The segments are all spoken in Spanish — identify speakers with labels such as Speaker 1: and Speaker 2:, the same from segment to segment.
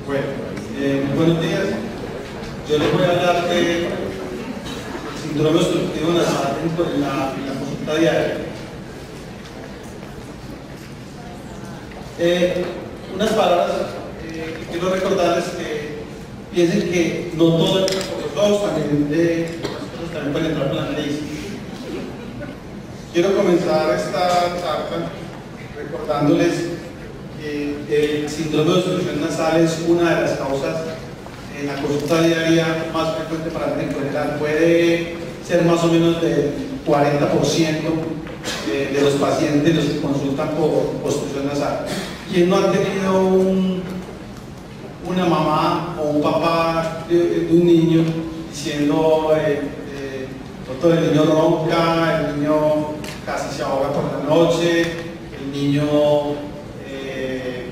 Speaker 1: Bueno, buenos días. Yo les voy a hablar de síndrome obstructivo nasal en la consulta diaria. Unas palabras que quiero recordarles que piensen que no todo entra por los ojos, también pueden entrar por la nariz. Quiero comenzar esta charla recordándoles que el síndrome de obstrucción nasal es una de las causas en la consulta diaria más frecuente para el médico general. Puede ser más o menos del 40% de los pacientes los que consultan por obstrucción nasal. ¿Quién no ha tenido una mamá o un papá de un niño diciendo doctor, el niño ronca, el niño casi se ahoga por la noche, el niño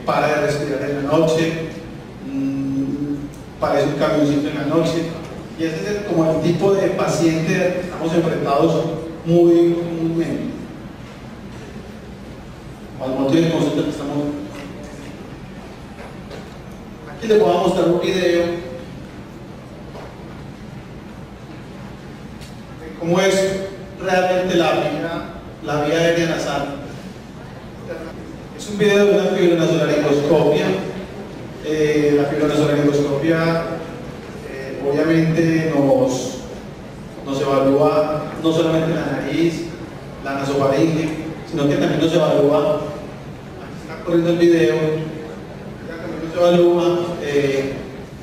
Speaker 1: para de respirar en la noche, parece un camioncito en la noche? Y ese es como el tipo de paciente que estamos enfrentados muy comúnmente. Al motivo de consulta que estamos. Aquí les voy a mostrar un video de cómo es realmente la vía aérea nasal. Es un video de una fibronasolaringoscopia. La fibronasolaringoscopia obviamente nos evalúa no solamente la nariz, la nasofaringe, sino que también nos evalúa, aquí está corriendo el video, también nos evalúa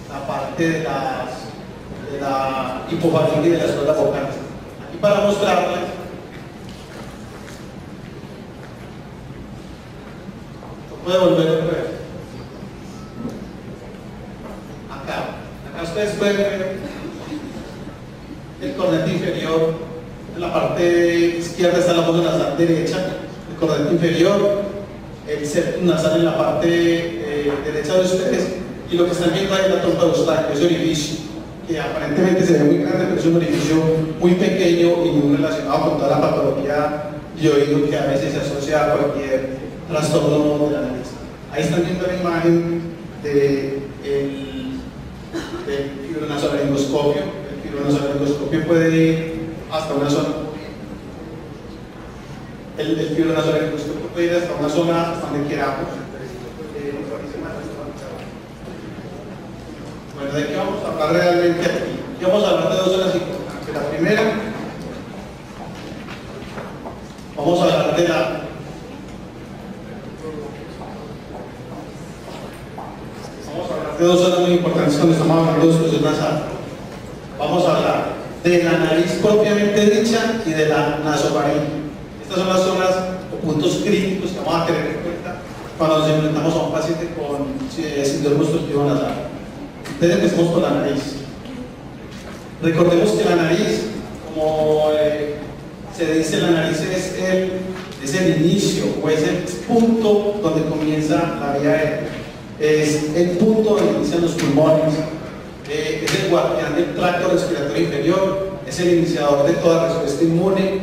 Speaker 1: la parte de la hipofaringe y de las cuerdas vocales. Aquí para mostrarles puede volver a ver. Acá ustedes pueden ver el cornete inferior. En la parte izquierda está la fosa nasal derecha, el cornete inferior, el septum nasal en la parte derecha de ustedes, y lo que están viendo ahí es la trompa de Eustaquio, ese orificio, que aparentemente se ve muy grande, pero es un orificio muy pequeño y muy relacionado con toda la patología de oído que a veces se asocia a cualquier trastorno de la nariz. Ahí están viendo la imagen del fibronasolaringoscopio. El fibronasolaringoscopio puede ir hasta una zona. El fibronasolaringoscopio puede ir hasta una zona donde queramos. Bueno, ¿de qué vamos a hablar realmente aquí? Aquí vamos a hablar de dos zonas importantes. La primera, vamos a hablar de dos zonas muy importantes cuando estamos hablando de obstrucción nasal. Vamos a hablar de la nariz propiamente dicha y de la nasofaringe. Estas son las zonas o puntos críticos que vamos a tener en cuenta cuando nos enfrentamos a un paciente con síndrome obstructivo nasal. Entonces empecemos por la nariz. Recordemos que la nariz, como se dice, la nariz es el inicio o es el punto donde comienza la vía aérea. Es el punto donde inician los pulmones, es el guardián del tracto respiratorio inferior, es el iniciador de toda respuesta inmune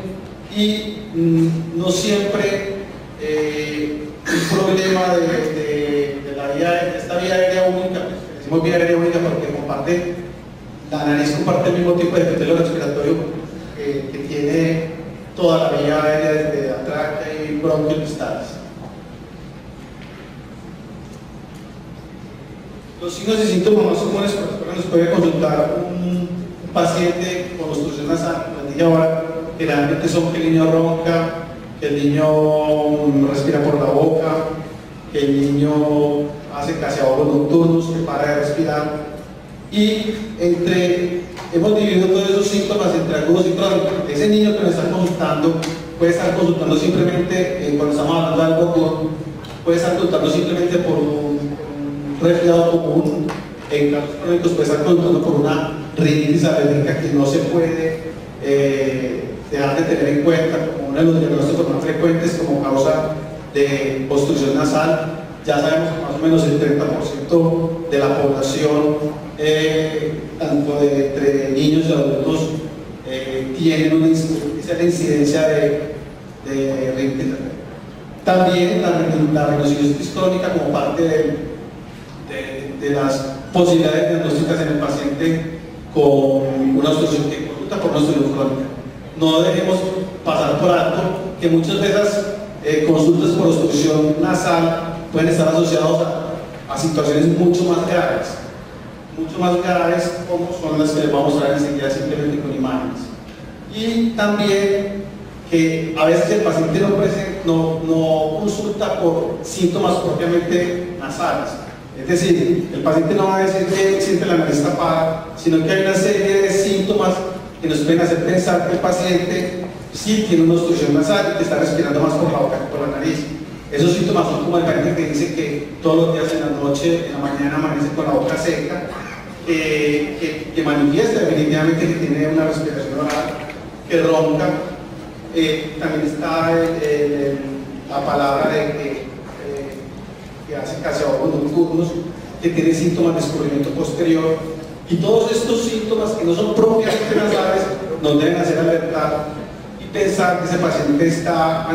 Speaker 1: y no siempre un problema de la vía, esta vía aérea única, decimos vía aérea única porque la nariz comparte el mismo tipo de epitelio respiratorio que tiene toda la vía aérea desde la tráquea y bronquios distales. Los signos y síntomas más comunes por los cuales nos puede consultar un paciente con obstrucción nasal, como les dije ahora, generalmente son que el niño ronca, que el niño respira por la boca, que el niño hace casi ahogos nocturnos, que para de respirar. Y hemos dividido todos esos síntomas entre agudos y crónicos. Ese niño que nos está consultando puede estar consultando simplemente, cuando estamos hablando de algo, puede estar consultando simplemente por un resfriado común. En casos crónicos puede estar consultando por una rinitis alérgica que no se puede dejar de tener en cuenta como uno de los diagnósticos más frecuentes como causa de obstrucción nasal. Ya sabemos que más o menos el 30% de la población, tanto entre niños y adultos, tienen una incidencia de rinitis. También la rinosidiosis crónica como parte de de las posibilidades diagnósticas en el paciente con una obstrucción que consulta por una obstrucción crónica. No dejemos pasar por alto que muchas de esas consultas por obstrucción nasal pueden estar asociados a situaciones mucho más graves como son las que les voy a mostrar enseguida simplemente con imágenes. Y también que a veces el paciente no consulta por síntomas propiamente nasales. Es decir, el paciente no va a decir que siente la nariz tapada, sino que hay una serie de síntomas que nos pueden hacer pensar que el paciente sí tiene una obstrucción nasal y que está respirando más por la boca que por la nariz. Esos síntomas son como el paciente que dice que todos los días en la noche, en la mañana amanece con la boca seca, que manifiesta definitivamente que tiene una respiración oral, que ronca. También está la palabra que hace casi ahogos nocturnos, que tiene síntomas de escurrimiento posterior, y todos estos síntomas que no son propiamente nasales nos deben hacer alertar y pensar que ese paciente está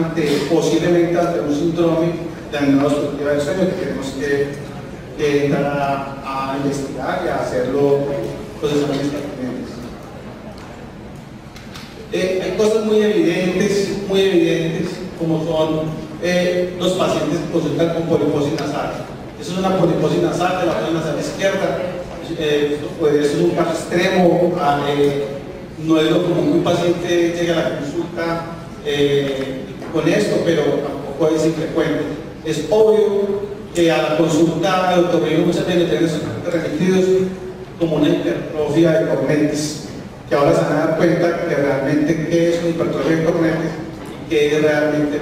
Speaker 1: posiblemente ante un síndrome de apnea obstructiva del sueño que tenemos que entrar a investigar y a hacerlo los exámenes pertinentes. Hay cosas muy evidentes, como son los pacientes que consultan con poliposis nasal. Eso es una poliposis nasal de la zona nasal izquierda. Eso es un caso extremo. No es lo común que un paciente llegue a la consulta con esto, pero tampoco es infrecuente. Es obvio que a la consulta de otorrino muchas veces tienen remitidos como una hipertrofia de cornetes, que ahora se van a dar cuenta que realmente qué es una hipertrofia de cornetes y que realmente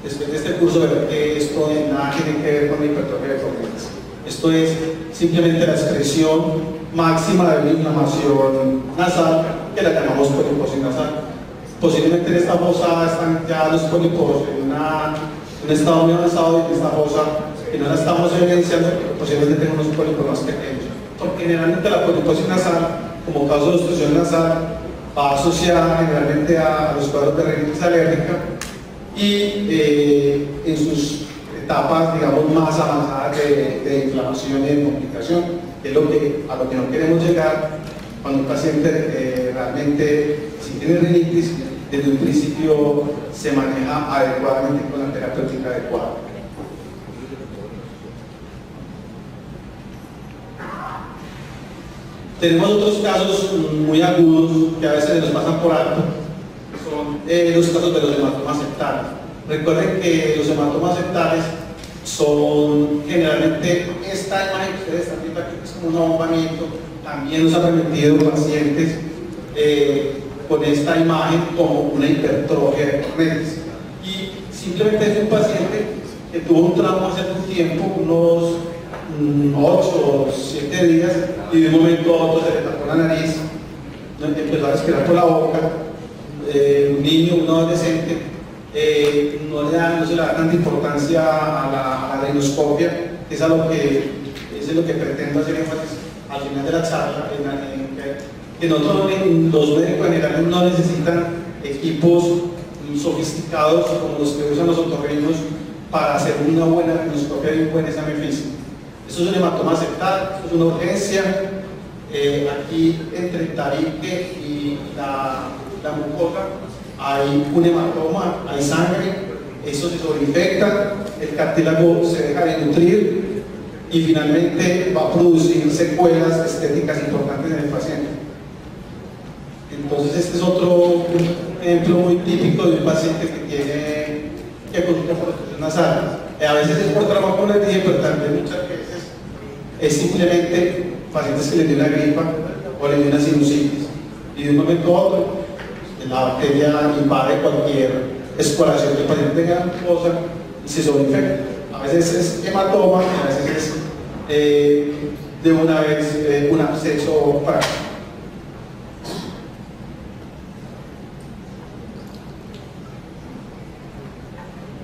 Speaker 1: después de este curso ver que esto nada tiene que ver con la hipertrofia de cornetes. Esto es simplemente la expresión máxima de una inflamación nasal que la llamamos poliposis nasal. Posiblemente en esta fosa están ya los pólipos en un estado muy avanzado, y en esta fosa que no la estamos evidenciando porque posiblemente tenemos unos pólipos más pequeños. Porque generalmente la poliposis nasal, como causa de obstrucción nasal, va asociada generalmente a los cuadros de rinitis alérgica y en sus etapas, digamos, más avanzadas de inflamación y de complicación, que es a lo que no queremos llegar cuando un paciente realmente, si tiene rinitis, desde un principio se maneja adecuadamente con la terapéutica adecuada. Tenemos otros casos muy agudos que a veces nos pasan por alto, que son los casos de los hematomas septales. Recuerden que los hematomas septales son generalmente esta imagen que ustedes están viendo aquí, que es como un ahombamiento. También nos han remitido pacientes con esta imagen como una hipertrofia de cornetes. Y simplemente es un paciente que tuvo un trauma hace un tiempo, unos 8 o 7 días, y de un momento a otro se le tapó la nariz, empezó a respirar por la boca. Un niño, un adolescente, no se le da tanta importancia a la rhinoscopia, que es lo que pretendo hacer énfasis al final de la charla, que nosotros los médicos en general no necesitan equipos sofisticados como los que usan los otorrinos para hacer una buena rhinoscopia y un buen examen físico. Eso es un hematoma septal, eso es una urgencia. Aquí entre el tabique y la mucosa hay un hematoma, hay sangre, eso se sobreinfecta, el cartílago se deja de nutrir y finalmente va a producir secuelas estéticas importantes en el paciente. Entonces este es otro ejemplo muy típico de un paciente que consulta por obstrucción nasal. A veces es por trauma, como les dije, pero también muchas veces es simplemente pacientes que les dio una gripa o les dio una sinusitis y de un momento a otro la bacteria invade cualquier escoriación que el paciente tenga en la mucosa y se sobreinfecta. A veces es hematoma, a veces es de una vez un absceso práctico.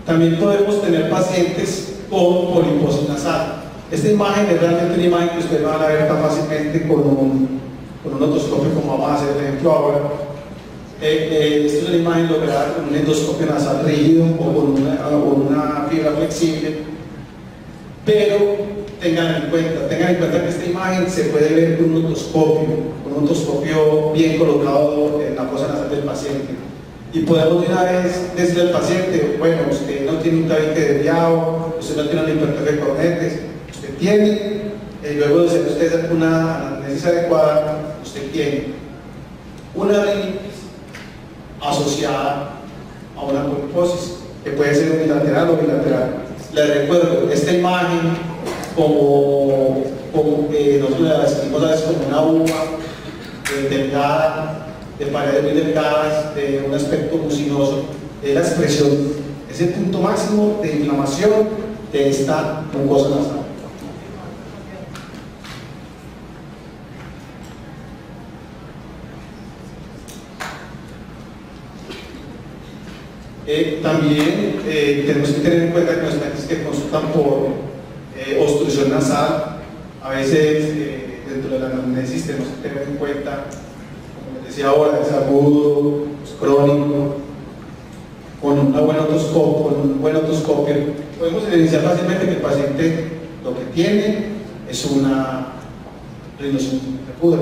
Speaker 1: También podemos tener pacientes con poliposis nasal. Esta imagen es realmente una imagen que ustedes van a ver tan fácilmente con un otoscopio, como vamos a hacer el ejemplo ahora. Esta es una imagen lograda con un endoscopio nasal rígido o con una fibra flexible, pero tengan en cuenta que esta imagen se puede ver con un otoscopio bien colocado en la fosa nasal del paciente. Y podemos de una vez decirle al paciente, bueno, usted no tiene un tabique desviado, usted no tiene una hipertrofia de cornetes, usted tiene, luego de hacer usted una anamnesis adecuada, usted tiene una rinitis asociada a una poliposis, que puede ser unilateral o bilateral. Les recuerdo, esta imagen, como nosotros la describimos a veces como una uva delgada, de paredes muy delgadas, de un aspecto mucinoso, es la expresión, es el punto máximo de inflamación de esta mucosa nasal. También tenemos que tener en cuenta que los pacientes que consultan por obstrucción nasal, a veces dentro de la anamnesis tenemos que tener en cuenta, como les decía ahora, es agudo, es crónico, con un buen otoscopio, podemos evidenciar fácilmente que el paciente lo que tiene es una rinosinusitis aguda.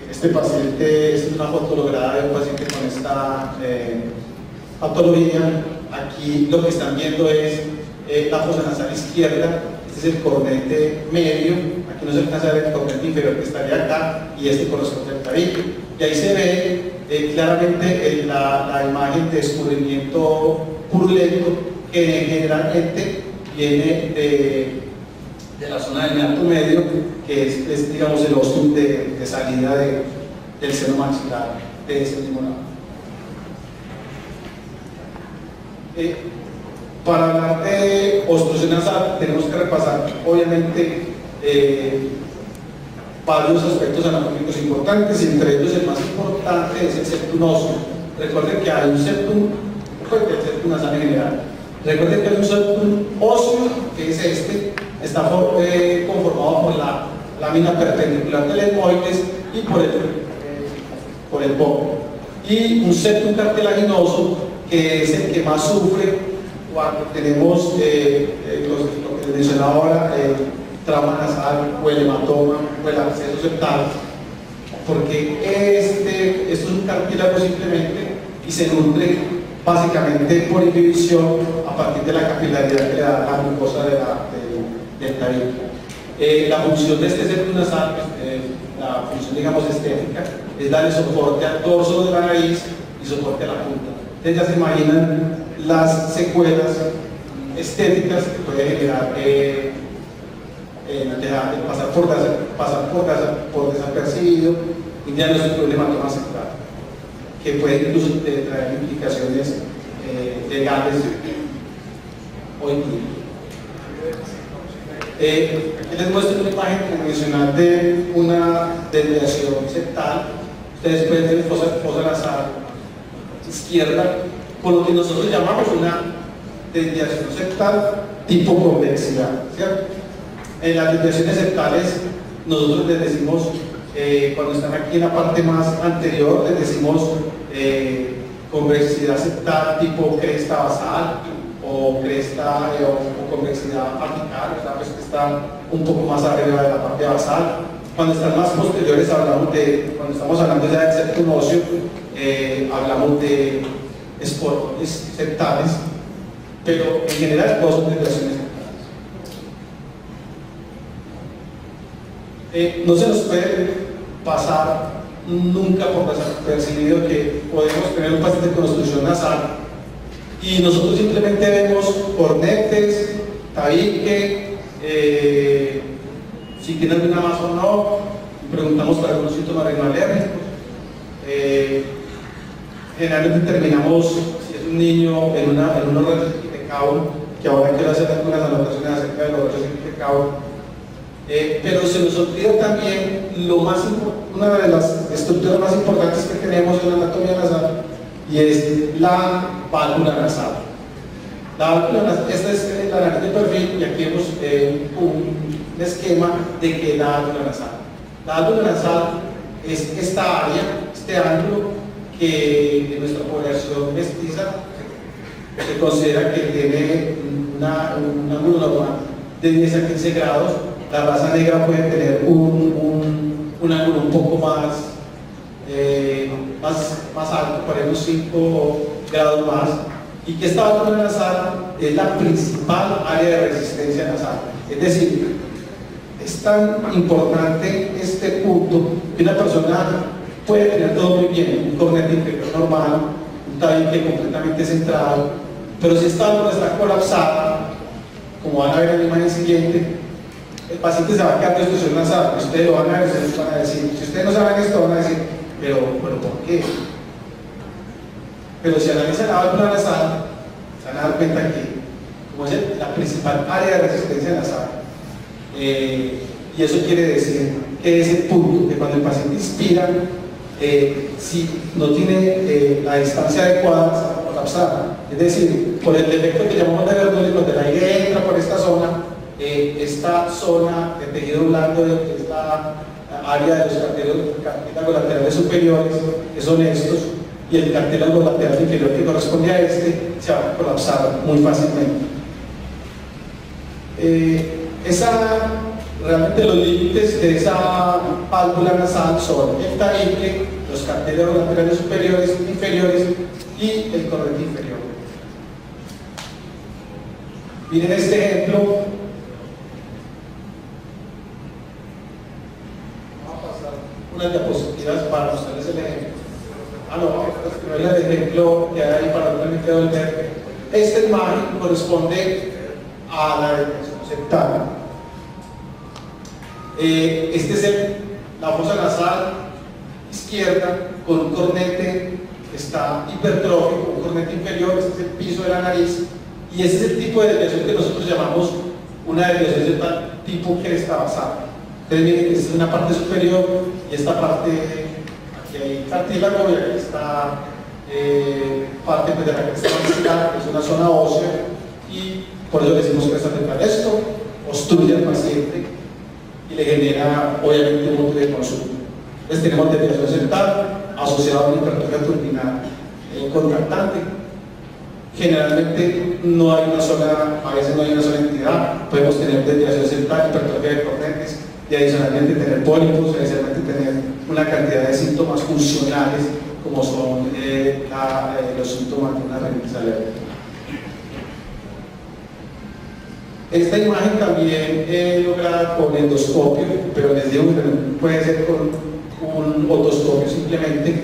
Speaker 1: Este paciente es una foto lograda de un paciente con esta patología. Aquí lo que están viendo es la fosa nasal izquierda, este es el cornete medio, aquí no se alcanza a ver el cornete inferior que estaría acá, y este corresponde al tabique. Y ahí se ve claramente la imagen de escurrimiento purulento que generalmente viene de la zona del meato medio, que es digamos el óstum de salida del seno maxilar de ese mismo lado. Para hablar de obstrucción nasal tenemos que repasar obviamente varios aspectos anatómicos importantes, y entre ellos el más importante es el septum óseo. Recuerden que hay un septum, el septum nasal en general. Recuerden que hay un septum óseo, que es está conformado por la lámina perpendicular del etmoides y por el pómulo. Y un septum cartilaginoso, que es el que más sufre cuando tenemos lo que les mencionaba ahora, el trauma nasal o el hematoma o el absceso septal, porque esto es un cartílago simplemente y se nutre básicamente por inhibición a partir de la capilaridad que le da la mucosa del tabique. La función de este septum nasal, la función digamos estética, es darle soporte al dorso de la nariz y soporte a la punta. Ustedes ya se imaginan las secuelas estéticas que puede generar pasar por desapercibido un diagnóstico de hematoma septal, que puede incluso traer implicaciones legales o incluso. Aquí les muestro una imagen convencional de una desviación septal. Ustedes pueden ver fosa nasal izquierda, por lo que nosotros llamamos una desviación septal tipo convexidad, ¿cierto? En las desviaciones septales nosotros les decimos, cuando están aquí en la parte más anterior, les decimos convexidad septal tipo cresta basal o cresta o convexidad apical, o sea, pues que está un poco más arriba de la parte basal. Cuando están más posteriores cuando estamos hablando ya del septum óseo, hablamos de esporones septales, pero en general todos son desviaciones septales. No se nos puede pasar nunca por desapercibido que podemos tener un paciente con obstrucción nasal y nosotros simplemente vemos cornetes, tabique, si tiene alguna más o no, preguntamos para algunos síntomas rinoalérgicos. Generalmente terminamos, si es un niño, en unos rayos de cabo, que ahora quiero hacer algunas anotaciones acerca de los rayos de cabo. Pero se nos olvida también una de las estructuras más importantes que tenemos en la anatomía nasal, y es la válvula nasal. La válvula nasal, esta es la nariz de perfil, y aquí vemos un esquema de que la válvula nasal. La válvula nasal es esta área, este ángulo que en nuestra población mestiza se considera que tiene un ángulo normal de 10 a 15 grados. La raza negra puede tener un ángulo un poco más alto, por unos 5 grados más, y que esta válvula nasal es la principal área de resistencia nasal. Es decir, es tan importante este punto que una persona puede tener todo muy bien, un cornete inferior normal, un tabique completamente centrado, pero si esta válvula está colapsada, como van a ver en la imagen siguiente, el paciente se va a quedar de obstrucción nasal. Ustedes lo van a ver, ustedes van a decir, si ustedes no saben esto, van a decir, pero ¿por qué? Pero si analizan la válvula nasal, se van a dar cuenta que, como es la principal área de resistencia nasal, y eso quiere decir que es el punto que cuando el paciente inspira, si no tiene la distancia adecuada, se va a colapsar. Es decir, por el defecto que llamamos de Bernoulli, cuando el aire entra por esta zona de tejido blando, que es la área de los cartílagos laterales superiores, que son estos, y el cartílago lateral inferior que corresponde a este, se va a colapsar muy fácilmente. Realmente los límites de esa válvula nasal son el tabique, los cartílagos laterales superiores, inferiores y el cornete inferior. Miren este ejemplo. Vamos a pasar unas diapositivas para mostrarles el ejemplo. No es el ejemplo que hay ahí para no me quedo el verde. Esta imagen corresponde a la depresión septal. Este es la fosa nasal izquierda con un cornete que está hipertrófico, un cornete inferior, este es el piso de la nariz, y ese es el tipo de desviación que nosotros llamamos una desviación septal tipo cresta basal. Ustedes miren que esta es una parte superior y esta parte, aquí hay cartílago y aquí está parte de la cresta basal, que es una zona ósea, y por eso le decimos cresta septal. Esto obstruye al paciente y le genera obviamente un montón de consulta. Entonces tenemos desviación septal asociada a una hipertrofia turbinal contractante. Generalmente no hay una sola, a veces no hay una sola entidad. Podemos tener desviación septal, hipertrofia de cornetes y adicionalmente tener pólipos, adicionalmente tener una cantidad de síntomas funcionales como son los síntomas de una rinitis alérgica. Esta imagen también lograda con endoscopio, pero les digo que puede ser con un otoscopio simplemente.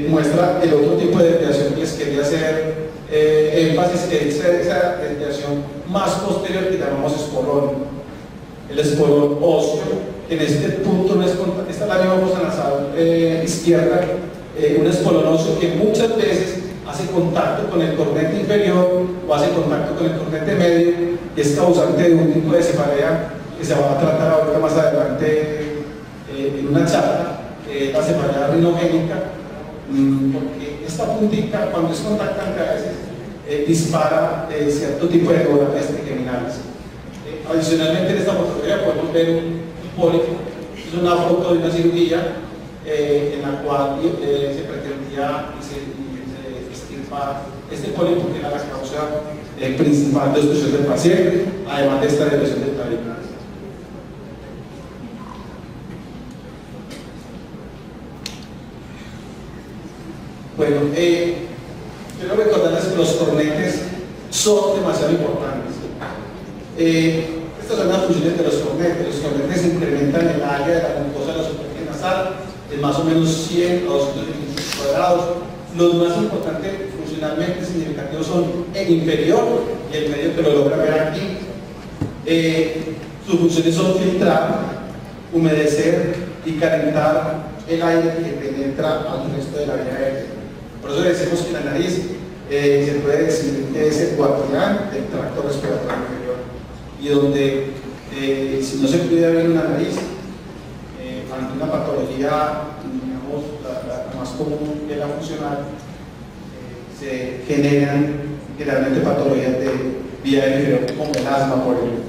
Speaker 1: Muestra el otro tipo de desviación que les quería hacer énfasis, que es esa desviación más posterior que llamamos espolón. El espolón óseo, en este punto no es esta es la misma fosa nasal izquierda, un espolón óseo que muchas veces hace contacto con el cornete inferior o hace contacto con el cornete medio y es causante de un tipo de cefalea que se va a tratar ahorita más adelante en una charla, la cefalea rinogénica, porque esta puntita cuando es contactante a veces dispara cierto tipo de neuronas trigeminales. Adicionalmente en esta fotografía podemos ver un pólipo, es una foto de una cirugía en la cual se pretendía y se extirpar este pólipo que era la causa principal de obstrucción del paciente, además de esta depresión del tabique. Bueno, quiero recordarles que los cornetes son demasiado importantes. Estas son las funciones de los cornetes. Los cornetes incrementan el área de la glucosa de la superficie nasal en más o menos 100 a 200 milímetros cuadrados. Los más importantes funcionalmente significativos son el inferior y el medio, que lo logran ver aquí. Sus funciones son filtrar, humedecer y calentar el aire que penetra al resto de la vía aérea. Por eso decimos que la nariz se puede decir que es el guardián del tracto respiratorio inferior, y donde si no se cuida bien una nariz, ante una patología, digamos, la más común que es la funcional, se generan generalmente patologías de vía aérea inferior como el asma, por ejemplo.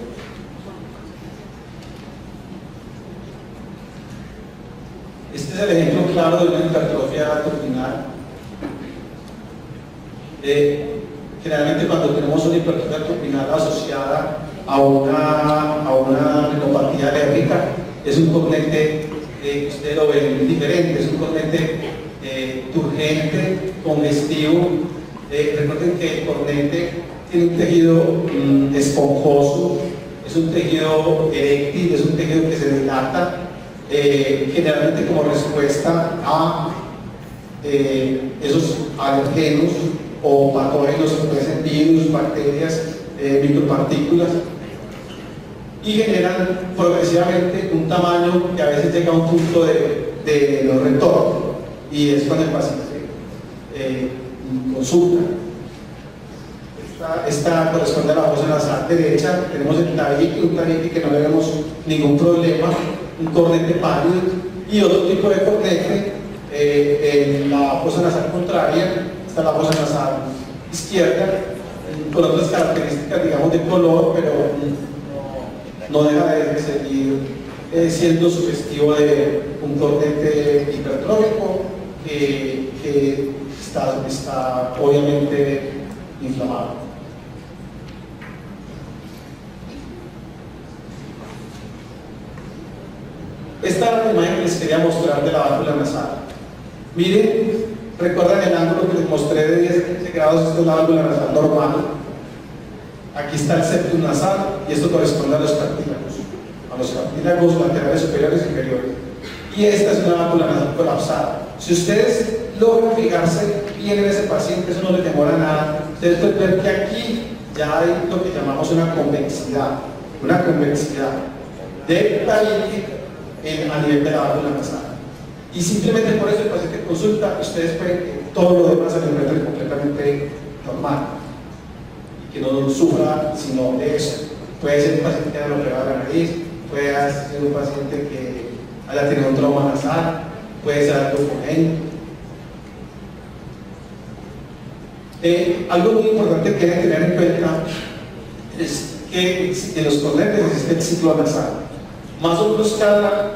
Speaker 1: Este es el ejemplo claro de una hipertrofia turbinal. Generalmente cuando tenemos una hipertrofia turbinal asociada a una neuropatía alérgica. Es un cornete, ustedes lo ven diferente, es un cornete turgente, congestivo. Recuerden que el cornete tiene un tejido esponjoso, es un tejido eréctil, es un tejido que se dilata, generalmente como respuesta a esos alergenos o patógenos que pueden ser virus, bacterias, micropartículas, y generan progresivamente un tamaño que a veces llega a un punto de no retorno, y es cuando el paciente consulta. Esta corresponde a la fosa nasal derecha. Tenemos el tabique, un tabique que no le vemos ningún problema, un cornete pálido, y otro tipo de cornete en la fosa nasal contraria. Está la fosa nasal izquierda, con otras características, digamos, de color, pero no deja de seguir siendo sugestivo de un cornete hipertrófico que está obviamente inflamado. Esta era la imagen que les quería mostrar de la válvula nasal. Miren, recuerdan el ángulo que les mostré de 10 grados. Esta es la válvula nasal normal. Aquí está el septum nasal y esto corresponde a los cartílagos laterales superiores e inferiores. Y esta es una válvula nasal colapsada. Si ustedes logran fijarse bien en ese paciente, eso no le demora nada. Ustedes pueden ver que aquí ya hay lo que llamamos una convexidad del tabique a nivel de la válvula nasal. Y simplemente por eso el paciente consulta, ustedes pueden que todo lo demás se le encuentre completamente normal y que no sufra sino de eso. Puede ser un paciente que haya operado la nariz, puede ser un paciente que haya tenido un trauma nasal, puede ser algo congénito. Algo muy importante que deben tener en cuenta es que en los cornetes existe el ciclo nasal. Más o menos cada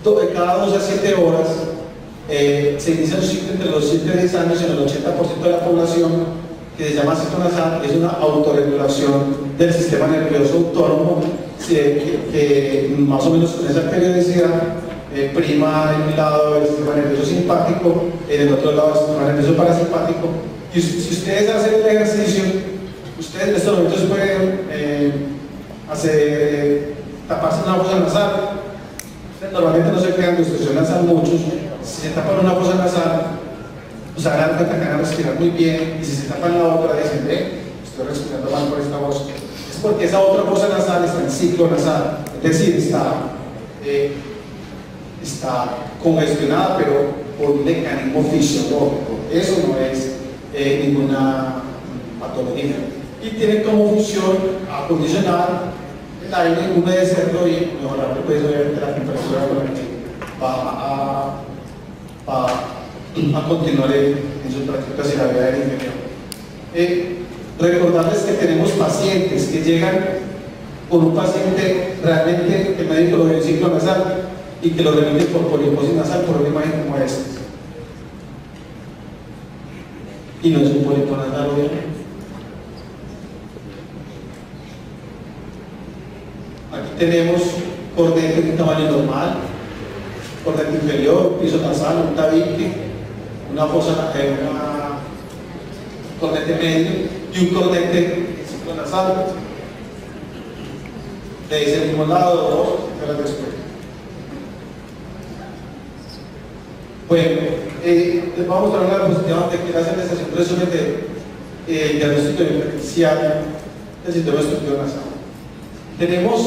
Speaker 1: 2 a 7 horas se inicia un ciclo entre los 7 y 10 años en el 80% de la población, que se llama ciclo nasal. Es una autorregulación del sistema nervioso autónomo que más o menos con esa periodicidad prima en un lado el sistema nervioso simpático, en el otro lado el sistema nervioso parasimpático. Y si ustedes hacen el ejercicio, ustedes en estos momentos pueden taparse una fosa nasal. Normalmente no se crean de obstrucción nasal muchos. Si se tapan una fosa nasal, pues se dan cuenta que van a respirar muy bien, y si se tapan la otra dicen, estoy respirando mal por esta voz. Es porque esa otra fosa nasal está en ciclo nasal, es decir, está congestionada, pero por un mecanismo fisiológico. Eso no es ninguna patología. Y tiene como función acondicionar el aire, humedecerlo y mejorar pues, obviamente la temperatura con la que va a continuar en su trayecto hacia la vía del interior. Recordarles que tenemos pacientes que llegan con un paciente realmente el médico lo ve en ciclo nasal y que lo remite por poliposis nasal por una imagen como esta. Y no es un pólipo nasal, obviamente. Aquí tenemos cornete de un tamaño normal, cornete inferior, piso nasal, un tabique, una fosa nasal, un cornete medio y un cornete en ciclo nasal. Le dice el mismo lado, 2 horas después. Bueno, les vamos a mostrar una diapositiva donde quiero hacer un resumen del diagnóstico diferencial del síndrome obstructivo nasal. Tenemos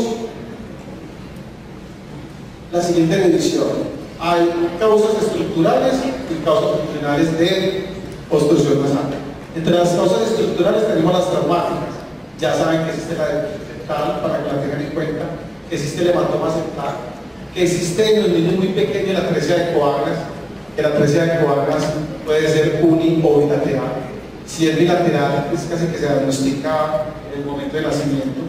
Speaker 1: la siguiente división. Hay causas estructurales y causas funcionales de obstrucción nasal. Entre las causas estructurales tenemos las traumáticas. Ya saben que existe la septal, para que la tengan en cuenta, que existe el hematoma septal, que existe en los niños muy pequeños la atresia de Coagras, que la atresia de Coagras puede ser uni o bilateral. Si es bilateral, es casi que se diagnostica en el momento del nacimiento.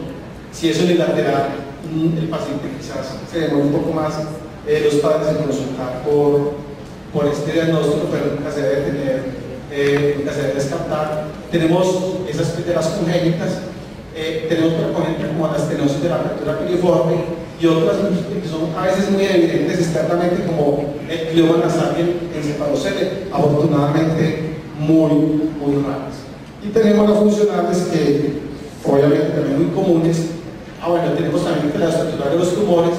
Speaker 1: Si es unilateral, el paciente quizás se demora un poco más los padres en consultar por este diagnóstico, pero nunca se debe tener, nunca se debe descartar. Tenemos esas las congénitas, Tenemos, por ejemplo, como la estenosis de la apertura piriforme y otras que son a veces muy evidentes externamente, como el glioma nasal y el encefalocele, afortunadamente muy raras. Y tenemos las funcionales que obviamente también muy comunes. Bueno, tenemos también que la estructura de los tumores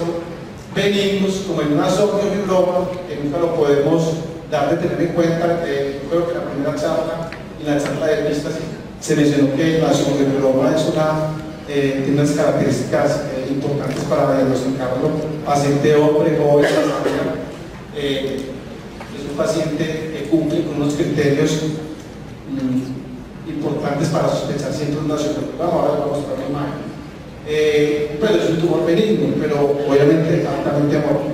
Speaker 1: benignos, como en una esofiofibroma, que nunca lo podemos dar de tener en cuenta. Yo creo que la primera charla y la charla de pistas se mencionó que la esofiofibroma es tiene unas características importantes para diagnosticarlo. Paciente hombre, joven, es un paciente que cumple con unos criterios importantes para sospechar siempre una esofiofibroma. Ahora les voy a mostrar una imagen. Pero es un tumor benigno, pero obviamente altamente amorfo.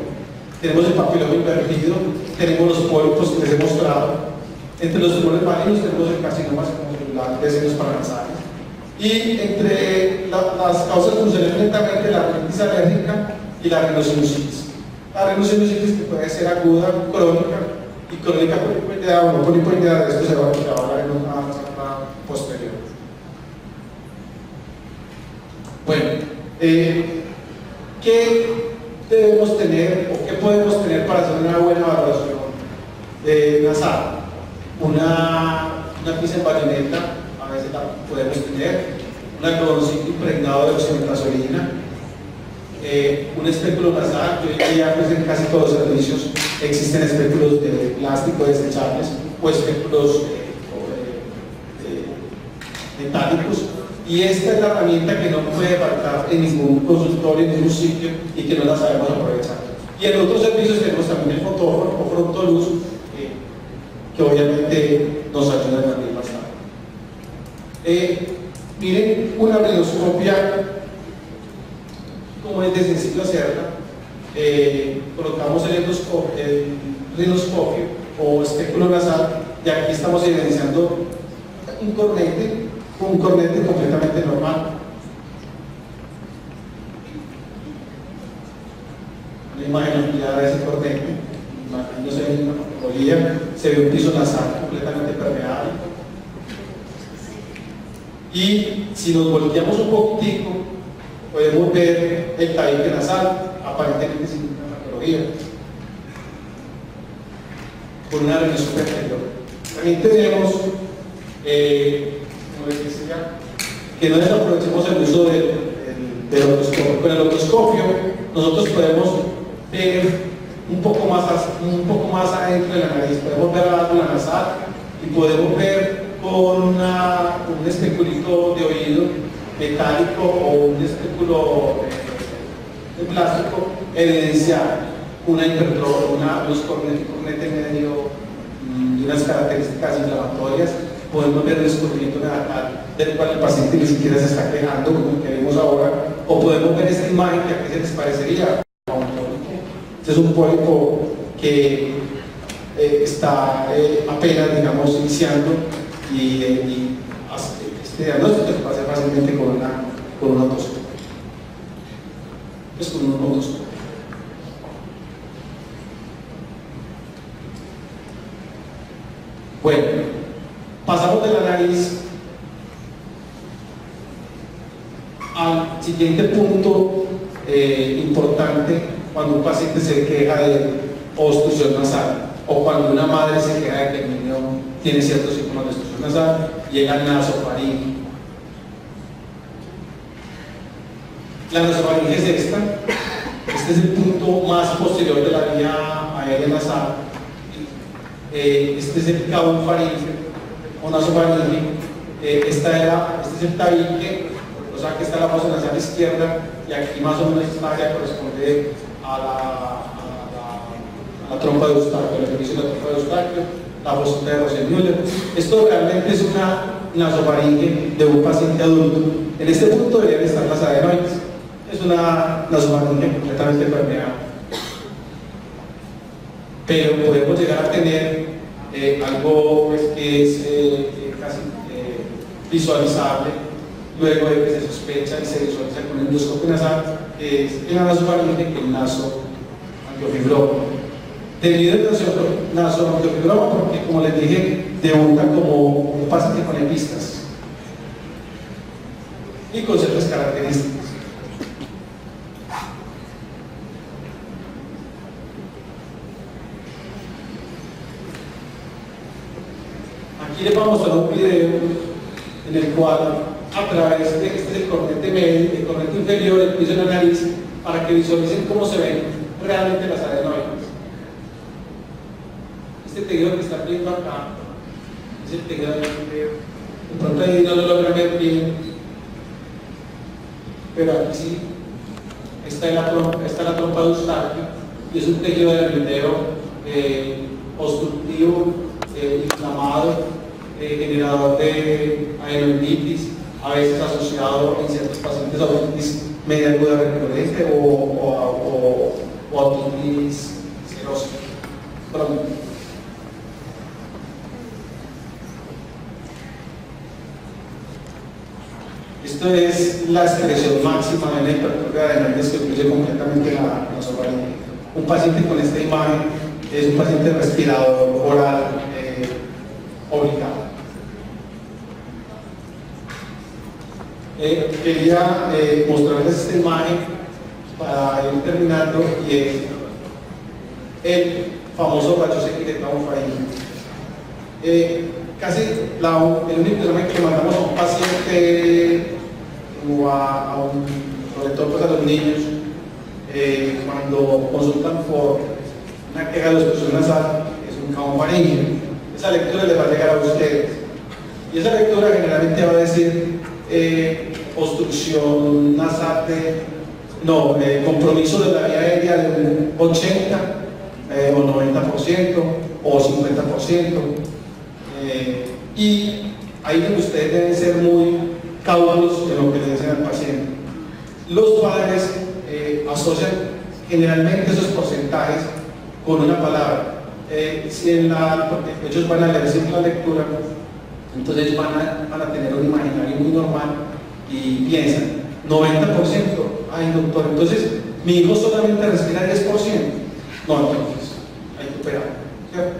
Speaker 1: Tenemos el papiloma invertido, tenemos los pólipos que les he mostrado. Entre los tumores malignos tenemos el carcinoma celular de senos paranasales. Y entre las causas funcionales netamente la rinitis alérgica y la rhinosinusitis. La rhinosinusitis que puede ser aguda, crónica y crónica polipoidea o no polipoidea, de esto se va a ver en una charla posterior. Bueno, ¿qué debemos tener o qué podemos tener para hacer una buena valoración nasal? Una pizza en bayoneta, a veces la podemos tener, un algodoncito impregnado de oximetazolina, un espéculo nasal. Hoy en día pues, en casi todos los servicios existen espéculos de plástico desechables o espéculos metálicos. Y esta es la herramienta que no puede faltar en ningún consultorio, en ningún sitio, y que no la sabemos aprovechar. Y en otros servicios tenemos también el fotógrafo o frontoluz, que obviamente nos ayuda también bastante. Miren, una rinoscopia, como es de sencillo hacerla, colocamos el rinoscopio o espéculo nasal, y aquí estamos evidenciando un cornete completamente normal. Una imagen ampliada de ese cornete, no se ve una patología, se ve un piso nasal completamente permeable. Y si nos volteamos un poquitico, podemos ver el tabique nasal, aparentemente sin ninguna patología, con una rinoscopia anterior. También tenemos que no desaprovechemos el uso del otoscopio. Con el otoscopio nosotros podemos ver un poco más adentro de la nariz, podemos ver la válvula nasal y podemos ver con un especulito de oído metálico o un espéculo de plástico evidenciar una hipertrofia, un cornete medio y unas características inflamatorias. Podemos ver el descubrimiento neonatal del cual el paciente ni siquiera se está quejando, como el que vimos ahora, o podemos ver esta imagen que aquí se les parecería a un pólipo. Este es un pólipo que está apenas, digamos, iniciando y este diagnóstico se puede hacer fácilmente con una otoscopio. Es con un otoscopio. Bueno, pasamos de la nariz al siguiente punto importante cuando un paciente se queja de obstrucción nasal o cuando una madre se queja de que el niño tiene ciertos síntomas de obstrucción nasal, llega al nasofaringe. La nasofaringe es esta. Este es el punto más posterior de la vía aérea nasal. Este es el cabo faringe o nasofaringe. Este es el tabique, o sea que está la fosa nasal izquierda, y aquí más o menos esta área corresponde a la trompa de Eustaquio, el ejercicio de la trompa de Eustaquio, la fosita de Rosenmüller. Esto realmente es una nasofaringe de un paciente adulto. En este punto deberían estar las adenoides. Es una nasofaringe completamente permeable. Pero podemos llegar a tener algo pues, que es casi visualizable luego de que se sospecha y se visualiza con el endoscopio nasal, que es el nasofaringe, que el nasoangiofibroma. Debido al nasoangiofibroma, porque como les dije, debuta como un paciente con epistas. y con ciertas características. Aquí les voy a mostrar un video en el cual, a través de este es el cornete medio, el cornete inferior, el piso de la nariz, para que visualicen cómo se ven realmente las adenoides. Este tejido que está viendo acá es el tejido adenoideo. De pronto ahí no lo logran ver bien, pero aquí sí está la trompa de Eustaquio, y es un tejido adenoideo obstructivo, inflamado, generador de adenoiditis, a veces asociado en ciertos pacientes a otitis media aguda recurrente o otitis serosa. Esto es la expresión máxima de una hipertrofia de adenoides que incluye completamente la nasofaringe. Un paciente con esta imagen es un paciente respirador oral obligado. Quería mostrarles esta imagen para ir terminando, y es el famoso rayos X de nasofaringe. Casi el único examen que le mandamos a un paciente o sobre todo pues a los niños cuando consultan por una queja de obstrucción nasal es un nasofaringeo. Esa lectura les va a llegar a ustedes, y esa lectura generalmente va a decir obstrucción nasal compromiso de la vía aérea de un 80 o 90% o 50%, y ahí donde ustedes deben ser muy cautos en lo que le dicen al paciente. Los padres asocian generalmente esos porcentajes con una palabra. Si ellos van a leer siempre la lectura, entonces van a tener un imaginario muy normal y piensan, 90%, ay doctor, entonces mi hijo solamente respira 10%. No, entonces hay que operar, ¿cierto?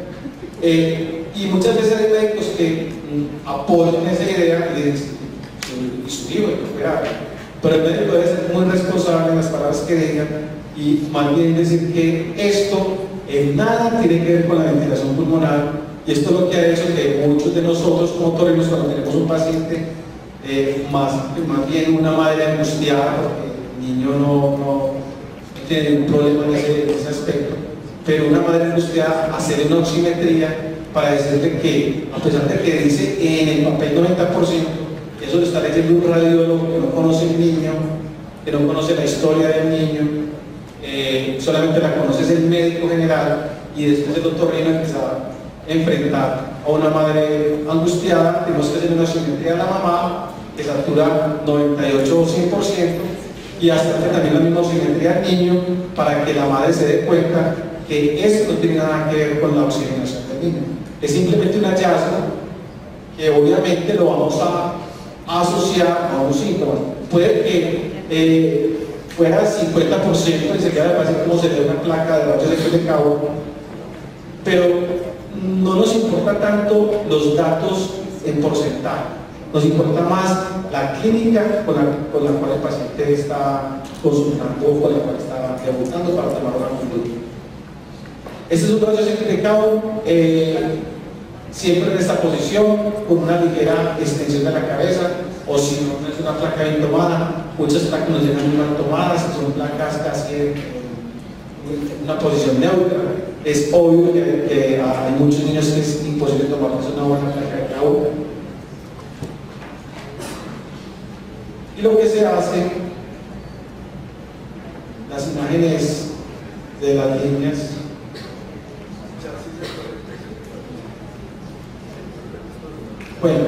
Speaker 1: Y muchas veces hay médicos que apoyan esa idea y dicen, y su hijo hay que operar. Pero el médico debe ser muy responsable en las palabras que digan, y más bien decir que esto en nada tiene que ver con la ventilación pulmonar, y esto es lo que ha hecho que muchos de nosotros como otorrinos, cuando tenemos un paciente, más bien una madre angustiada porque el niño no tiene ningún problema en ese aspecto, pero una madre angustiada hacer una oximetría para decirle que, a pesar de que dice en el papel 90%, eso lo está leyendo un radiólogo que no conoce el niño, que no conoce la historia del niño, solamente la conoce el médico general, y después el otorrino empieza a enfrentar a una madre angustiada. Tenemos que hacer una oximetría a la mamá que satura 98 o 100%, y hasta también la misma oximetría al niño para que la madre se dé cuenta que esto no tiene nada que ver con la oxigenación del niño. Es simplemente un hallazgo que obviamente lo vamos a asociar a un síntoma. Puede que fuera 50% y se queda parece como se le da una placa de rayos X de cabo, pero no nos importa tanto los datos en porcentaje, nos importa más la clínica con la cual el paciente está consultando o con la cual está debutando para tomar una conducta. Este es un rayo X de cabo, siempre en esta posición, con una ligera extensión de la cabeza, o si no es una placa bien tomada. Muchas placas no llegan muy mal tomadas, son placas casi en una posición neutra. Es obvio que hay muchos niños que es imposible tomarles una buena placa de cabo. Y lo que se hace, las imágenes de las líneas, bueno,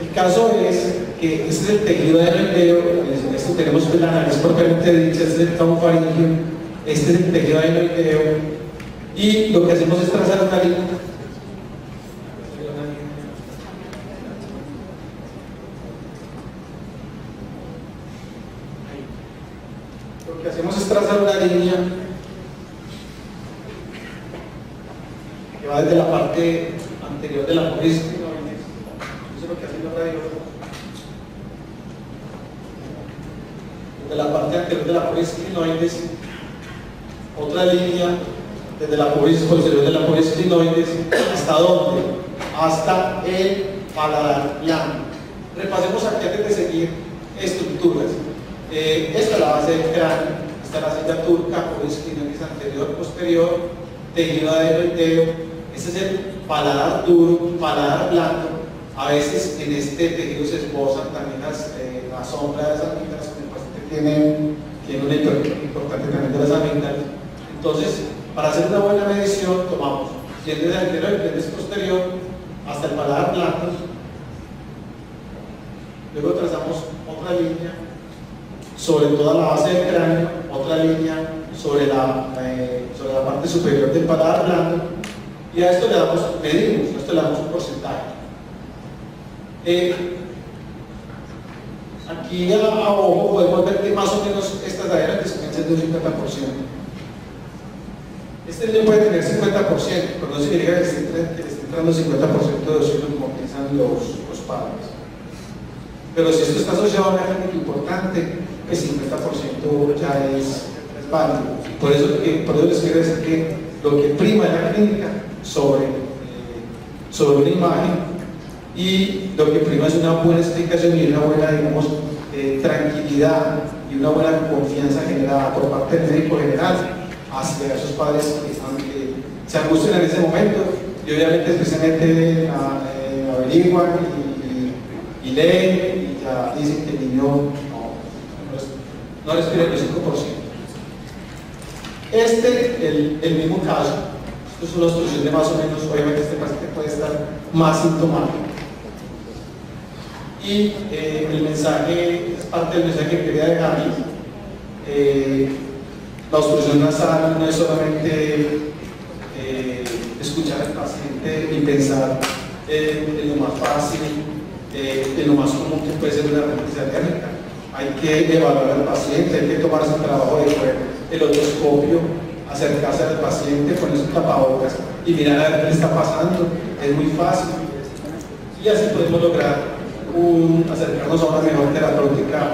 Speaker 1: el caso es que este es el tejido adenoideo, esto tenemos la nariz propiamente dicha, este es el nasofaringeo, este es el tejido adenoideo, y lo que hacemos es trazar una línea. Lo que hacemos es trazar una línea que va desde la parte anterior de la polis. Eso es lo que hacen los radiólogos. parte anterior de la polis clinoides, otra línea desde la polis posterior de la polis clinoides, ¿hasta dónde? Hasta el paladar blando. Repasemos aquí antes de seguir estructuras. Esta es la base del cráneo, esta es la silla turca, polis clinoides anterior, posterior, tejido adenoideo. Este es el paladar duro, paladar blando. A veces en este tejido se esbozan también la sombra de las amígdalas, porque el paciente tiene una hipertrofia importante también de las amígdalas. Entonces, para hacer una buena medición, tomamos dientes anterior y dientes posterior hasta el paladar blando. Luego trazamos otra línea sobre toda la base del cráneo, otra línea sobre la parte superior del paladar blando, y a esto le damos, medimos, a esto le damos un porcentaje. Aquí abajo podemos ver que más o menos estas daderas descansan de un 50%. Este niño puede tener 50%, pero no significa que le esté entrando 50% de oxígeno como piensan los padres. Pero si esto está asociado a una clínica importante, el 50% ya es válido. Por eso les quiero decir que lo que prima en la clínica sobre una imagen, y lo que prima es una buena explicación y una buena, digamos, tranquilidad y una buena confianza generada por parte del médico general hacia esos padres que se angustian en ese momento y obviamente especialmente averiguan y leen y ya dicen que el niño no respira el 5%. El mismo caso, esto es una obstrucción de más o menos, obviamente este paciente puede estar más sintomático. Y el mensaje, es parte del mensaje que quería dejarles. La obstrucción nasal no es solamente escuchar al paciente y pensar en lo más fácil, en lo más común que puede ser una rinitis alérgica. Hay que evaluar al paciente, hay que tomarse el trabajo de ver el otoscopio, acercarse al paciente, poner sus tapabocas y mirar a ver qué le está pasando. Es muy fácil. Y así podemos lograr acercarnos a una mejor terapéutica.